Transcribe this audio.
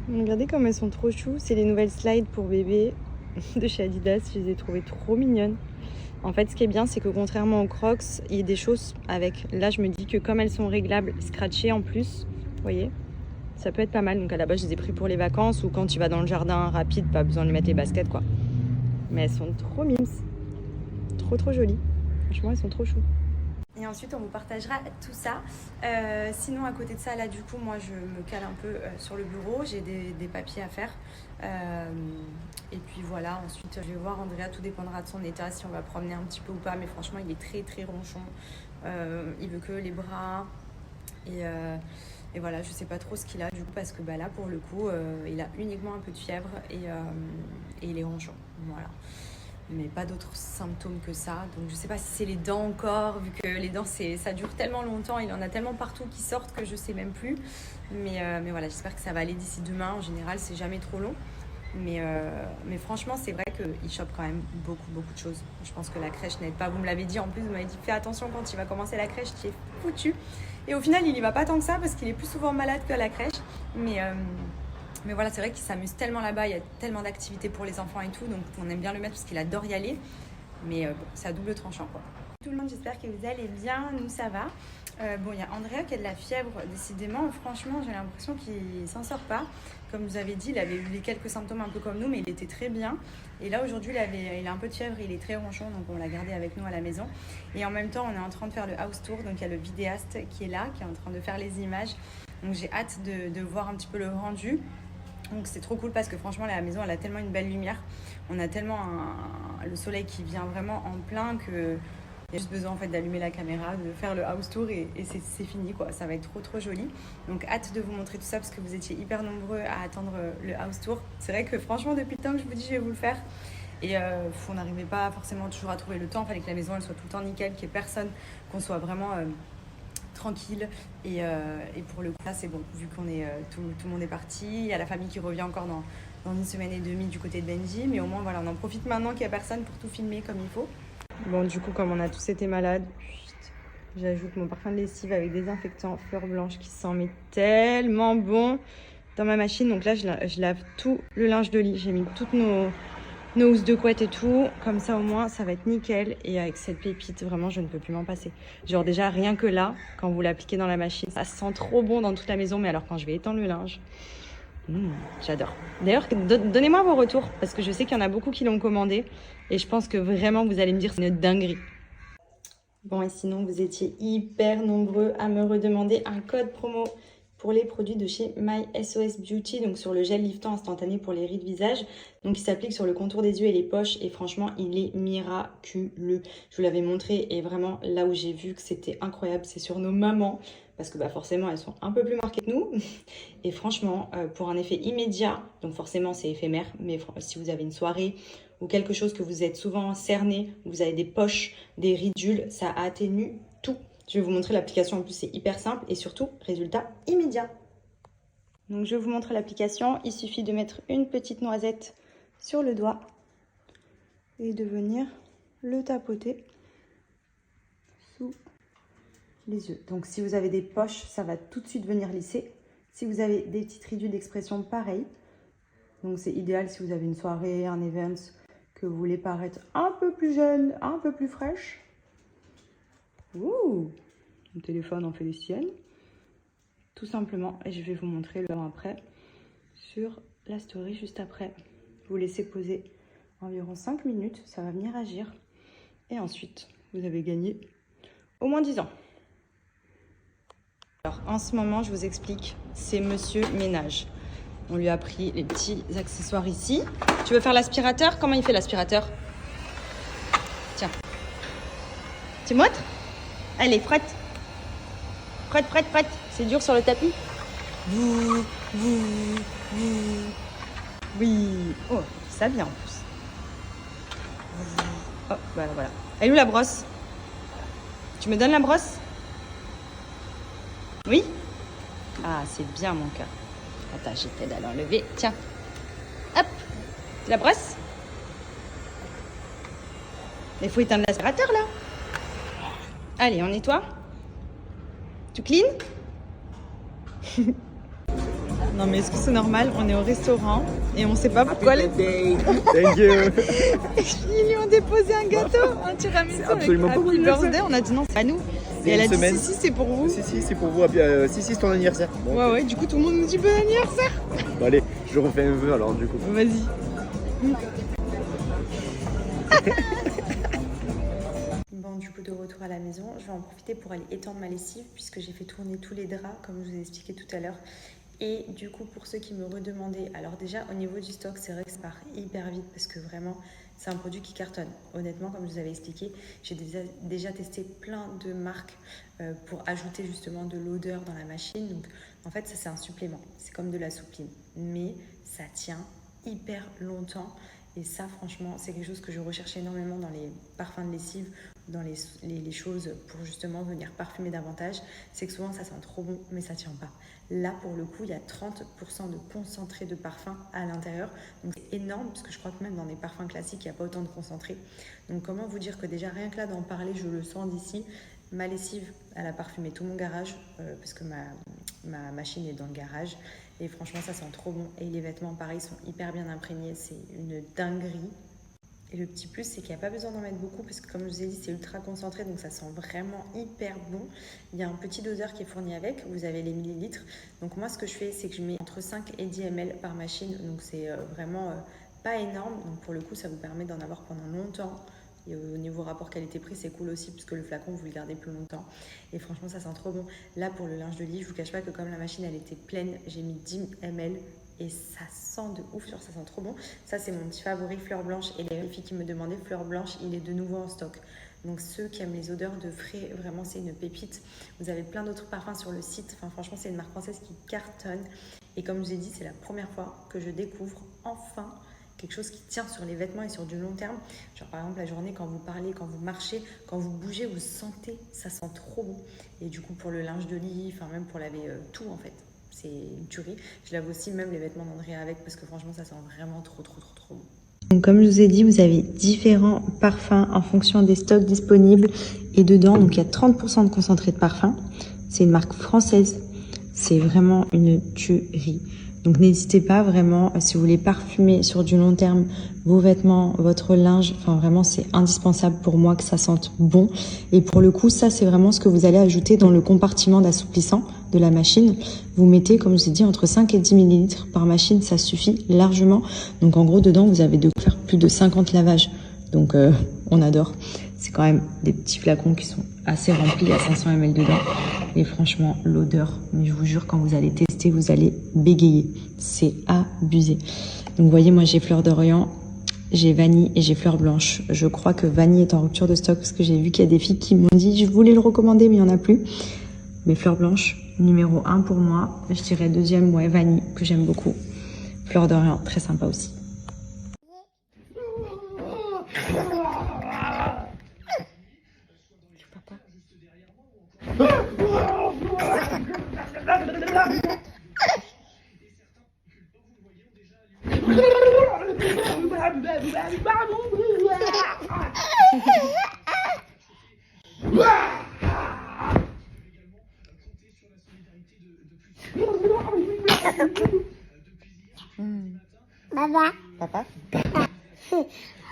Regardez comme elles sont trop chou. C'est les nouvelles slides pour bébé de chez Adidas. Je les ai trouvées trop mignonnes. En fait, ce qui est bien, c'est que contrairement aux Crocs, il y a des choses avec. Là, je me dis que comme elles sont réglables, scratchées en plus, vous voyez, ça peut être pas mal. Donc à la base, je les ai pris pour les vacances ou quand tu vas dans le jardin rapide, pas besoin de lui mettre les baskets, quoi. Mais elles sont trop mimes. Trop jolies. Franchement, elles sont trop chou. Et ensuite, on vous partagera tout ça. Sinon, à côté de ça, là, du coup, moi, je me cale un peu sur le bureau. J'ai des papiers à faire. Et puis voilà, ensuite, je vais voir Andrea. Tout dépendra de son état, si on va promener un petit peu ou pas. Mais franchement, il est très ronchon. Il veut que les bras. Et voilà, je sais pas trop ce qu'il a, du coup, parce que bah, là, pour le coup, il a uniquement un peu de fièvre et il est ronchon. Voilà. Mais pas d'autres symptômes que ça. Donc je sais pas si c'est les dents encore, vu que les dents ça dure tellement longtemps, il en a tellement partout qui sortent que je sais même plus. Mais voilà, j'espère que ça va aller d'ici demain. En général, c'est jamais trop long. Mais franchement, c'est vrai qu'il chope quand même beaucoup de choses. Je pense que la crèche n'aide pas. Vous me l'avez dit en plus, vous m'avez dit fais attention quand il va commencer la crèche, tu es foutu. Et au final, il y va pas tant que ça parce qu'il est plus souvent malade qu'à la crèche. Mais voilà, c'est vrai qu'il s'amuse tellement là-bas, il y a tellement d'activités pour les enfants et tout, donc on aime bien le mettre parce qu'il adore y aller. Mais bon, c'est à double tranchant, quoi. Tout le monde, j'espère que vous allez bien, nous ça va. Bon, il y a Andrea qui a de la fièvre, décidément, franchement, j'ai l'impression qu'il s'en sort pas. Comme je vous avais dit, il avait eu les quelques symptômes un peu comme nous, mais il était très bien. Et là, aujourd'hui, il a un peu de fièvre, il est très ronchon, donc on l'a gardé avec nous à la maison. Et en même temps, on est en train de faire le house tour, donc il y a le vidéaste qui est là, qui est en train de faire les images. Donc j'ai hâte de voir un petit peu le rendu. Donc c'est trop cool parce que franchement la maison elle a tellement une belle lumière, on a tellement le soleil qui vient vraiment en plein que il y a juste besoin en fait d'allumer la caméra, de faire le house tour et c'est fini quoi, ça va être trop joli. Donc hâte de vous montrer tout ça parce que vous étiez hyper nombreux à attendre le house tour. C'est vrai que franchement depuis le temps que je vous dis je vais vous le faire et on n'arrivait pas forcément toujours à trouver le temps, il fallait que la maison elle soit tout le temps nickel, qu'il n'y ait personne, qu'on soit vraiment tranquille et pour le coup là c'est bon vu qu'on est tout le monde est parti, il y a la famille qui revient encore dans une semaine et demie du côté de Benji, mais au moins voilà on en profite maintenant qu'il n'y a personne pour tout filmer comme il faut. Bon du coup comme on a tous été malades, j'ajoute mon parfum de lessive avec désinfectant fleur blanche qui sent mais tellement bon dans ma machine. Donc là je lave tout le linge de lit, j'ai mis toutes nos housses de couette et tout, comme ça au moins ça va être nickel. Et avec cette pépite, vraiment je ne peux plus m'en passer. Genre déjà rien que là, quand vous l'appliquez dans la machine, ça sent trop bon dans toute la maison. Mais alors quand je vais étendre le linge, j'adore. D'ailleurs donnez-moi vos retours, parce que je sais qu'il y en a beaucoup qui l'ont commandé. Et je pense que vraiment vous allez me dire c'est une dinguerie. Bon et sinon vous étiez hyper nombreux à me redemander un code promo pour les produits de chez My SOS Beauty, donc sur le gel liftant instantané pour les rides visage. Donc il s'applique sur le contour des yeux et les poches et franchement il est miraculeux. Je vous l'avais montré et vraiment là où j'ai vu que c'était incroyable, c'est sur nos mamans parce que bah forcément elles sont un peu plus marquées que nous. Et franchement pour un effet immédiat, donc forcément c'est éphémère, mais si vous avez une soirée ou quelque chose que vous êtes souvent cerné, vous avez des poches, des ridules, ça atténue tout. Je vais vous montrer l'application, en plus c'est hyper simple et surtout, résultat immédiat. Donc je vous montre l'application, il suffit de mettre une petite noisette sur le doigt et de venir le tapoter sous les yeux. Donc si vous avez des poches, ça va tout de suite venir lisser. Si vous avez des petites ridules d'expression, pareil. Donc c'est idéal si vous avez une soirée, un event, que vous voulez paraître un peu plus jeune, un peu plus fraîche. Ouh, mon téléphone en fait des siennes. Tout simplement, et je vais vous montrer le après sur la story juste après. Vous laissez poser environ 5 minutes, ça va venir agir. Et ensuite, vous avez gagné au moins 10 ans. Alors en ce moment, je vous explique, c'est Monsieur Ménage. On lui a pris les petits accessoires ici. Tu veux faire l'aspirateur? Comment il fait l'aspirateur? Tiens. Tu montres? Allez, frotte. Frotte. C'est dur sur le tapis. Oui. Oh, ça vient en plus. Oh, voilà. Elle est où la brosse? Tu me donnes la brosse? Oui? Ah, c'est bien mon cœur. Attends, je t'aide à l'enlever. Tiens. Hop. La brosse? Il faut éteindre l'aspirateur là. Allez, on nettoie. Tu clean? Non mais est-ce que c'est normal? On est au restaurant et on sait pas pourquoi les... Thank you. Ils lui ont déposé un gâteau, un tiramisu avec absolument pas mon Happy anniversaire. Birthday. On a dit non, c'est à nous. C'est Et elle a une dit semaine. si, c'est pour vous. Si, c'est pour vous. Si, c'est ton anniversaire. Bon, Ouais, du coup tout le monde nous dit bon anniversaire. bon, allez, je refais un vœu alors du coup. Vas-y. Bon, du coup, de retour à la maison, je vais en profiter pour aller étendre ma lessive puisque j'ai fait tourner tous les draps, comme je vous ai expliqué tout à l'heure. Et du coup, pour ceux qui me redemandaient, alors déjà, au niveau du stock, c'est vrai que ça part hyper vite parce que vraiment, c'est un produit qui cartonne. Honnêtement, comme je vous avais expliqué, j'ai déjà testé plein de marques pour ajouter justement de l'odeur dans la machine. Donc, en fait, ça, c'est un supplément. C'est comme de la soupline. Mais ça tient hyper longtemps. Et ça, franchement, c'est quelque chose que je recherche énormément dans les parfums de lessive, dans les choses pour justement venir parfumer davantage. C'est que souvent, ça sent trop bon, mais ça ne tient pas. Là, pour le coup, il y a 30% de concentré de parfum à l'intérieur. Donc, c'est énorme, parce que je crois que même dans des parfums classiques, il n'y a pas autant de concentré. Donc, comment vous dire que déjà, rien que là, d'en parler, je le sens d'ici. Ma lessive, elle a parfumé tout mon garage, parce que ma machine est dans le garage. Et franchement, ça sent trop bon. Et les vêtements, pareil, sont hyper bien imprégnés. C'est une dinguerie. Et le petit plus, c'est qu'il n'y a pas besoin d'en mettre beaucoup parce que comme je vous ai dit, c'est ultra concentré, donc ça sent vraiment hyper bon. Il y a un petit doseur qui est fourni avec, vous avez les millilitres. Donc moi, ce que je fais, c'est que je mets entre 5 et 10 ml par machine. Donc c'est vraiment pas énorme. Donc pour le coup, ça vous permet d'en avoir pendant longtemps. Et au niveau rapport qualité-prix, c'est cool aussi parce que le flacon, vous le gardez plus longtemps. Et franchement, ça sent trop bon. Là, pour le linge de lit, je vous cache pas que comme la machine, elle était pleine, j'ai mis 10 ml. Et ça sent de ouf, ça sent trop bon. Ça, c'est mon petit favori, fleur blanche. Et les filles qui me demandaient, fleur blanche, il est de nouveau en stock. Donc ceux qui aiment les odeurs de frais, vraiment, c'est une pépite. Vous avez plein d'autres parfums sur le site. Enfin, franchement, c'est une marque française qui cartonne. Et comme je vous ai dit, c'est la première fois que je découvre enfin quelque chose qui tient sur les vêtements et sur du long terme. Genre par exemple la journée quand vous parlez, quand vous marchez, quand vous bougez, vous sentez, ça sent trop bon. Et du coup pour le linge de lit, enfin même pour laver tout en fait, c'est une tuerie. Je lave aussi même les vêtements d'Andrea avec parce que franchement ça sent vraiment trop bon. Donc comme je vous ai dit, vous avez différents parfums en fonction des stocks disponibles et dedans, donc il y a 30% de concentré de parfum. C'est une marque française, c'est vraiment une tuerie. Donc n'hésitez pas vraiment, si vous voulez parfumer sur du long terme vos vêtements, votre linge, enfin vraiment c'est indispensable pour moi que ça sente bon. Et pour le coup, ça c'est vraiment ce que vous allez ajouter dans le compartiment d'assouplissant de la machine. Vous mettez, comme je vous ai dit, entre 5 et 10 ml par machine, ça suffit largement. Donc en gros, dedans, vous avez de quoi faire plus de 50 lavages. Donc on adore. C'est quand même des petits flacons qui sont assez remplis, il y a 500 ml dedans. Et franchement, l'odeur, mais je vous jure, quand vous allez tester, vous allez bégayer. C'est abusé. Donc vous voyez, moi j'ai fleur d'Orient, j'ai vanille et j'ai fleur blanche. Je crois que vanille est en rupture de stock parce que j'ai vu qu'il y a des filles qui m'ont dit je voulais le recommander mais il n'y en a plus. Mais fleur blanche, numéro 1 pour moi. Je dirais deuxième, ouais, vanille, que j'aime beaucoup. Fleur d'Orient, très sympa aussi. Papa. Papa.